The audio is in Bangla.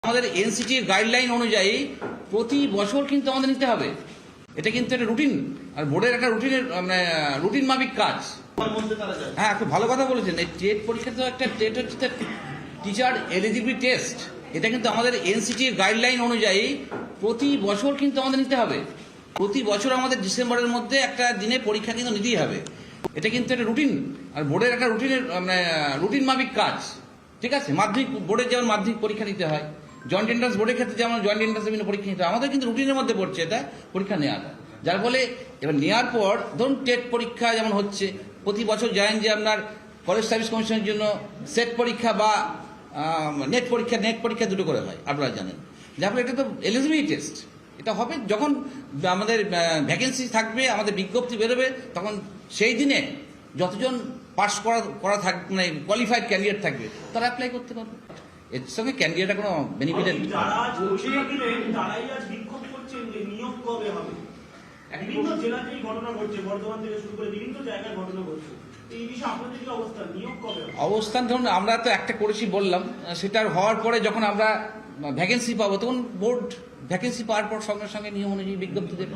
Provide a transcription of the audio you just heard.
আমাদের এনসিটির গাইডলাইন অনুযায়ী প্রতি বছর কিন্তু আমাদের নিতে হবে। এটা কিন্তু একটা রুটিন, আর বোর্ডের একটা রুটিন মাফিক কাজ। হ্যাঁ, খুব ভালো কথা বলেছেন। এই টেট পরীক্ষা তো একটা টেট হচ্ছে টিচার এলিজিবিলিটি টেস্ট। এটা কিন্তু আমাদের এনসিটির গাইডলাইন অনুযায়ী প্রতি বছর কিন্তু আমাদের নিতে হবে। প্রতি বছর আমাদের ডিসেম্বরের মধ্যে একটা দিনে পরীক্ষা কিন্তু নিতেই হবে। এটা কিন্তু একটা রুটিন, আর বোর্ডের একটা রুটিন মাফিক কাজ। ঠিক আছে, মাধ্যমিক বোর্ডের যেমন মাধ্যমিক পরীক্ষা নিতে হয়, জয়েন্ট এন্ট্রান্স বোর্ডের ক্ষেত্রে যেমন জয়েন্ট এন্ট্রান্স বিভিন্ন পরীক্ষা নিতে হয়, আমাদের কিন্তু রুটিনের মধ্যে পড়ছে এটা পরীক্ষা নেওয়াটা। যার ফলে এবার নেওয়ার পর ধরুন টেট পরীক্ষা যেমন হচ্ছে, প্রতি বছর জানেন যে আপনার কলেজ সার্ভিস কমিশনের জন্য সেট পরীক্ষা বা নেট পরীক্ষা দুটো করে হয়, আপনারা জানেন। যার ফলে এটা তো এলিজিবিলিটি টেস্ট। এটা হবে যখন আমাদের ভ্যাকেন্সি থাকবে, আমাদের বিজ্ঞপ্তি বেরোবে, তখন সেই দিনে যতজন পাস করা থাকবে, মানে কোয়ালিফাইড ক্যান্ডিডেট থাকবে, তারা অ্যাপ্লাই করতে পারবে। এর সঙ্গে ক্যান্ডিডেটের কোনো বেনিফিট নেই। বিভিন্ন জেলাতেই ঘটনা ঘটছে, বর্ধমান থেকে শুরু করে বিভিন্ন জায়গায় ঘটনা ঘটছে। এই বিষয়ে আপনাদের কি অবস্থান, নিয়োগ কবে হবে? অবস্থান ধরুন আমরা তো একটা করেছি বললাম, সেটার হওয়ার পরে যখন আমরা ভ্যাকেন্সি পাবো, তখন বোর্ড ভ্যাকেন্সি পাওয়ার পর সঙ্গে সঙ্গে নিয়ম অনুযায়ী বিজ্ঞপ্তি দেবে।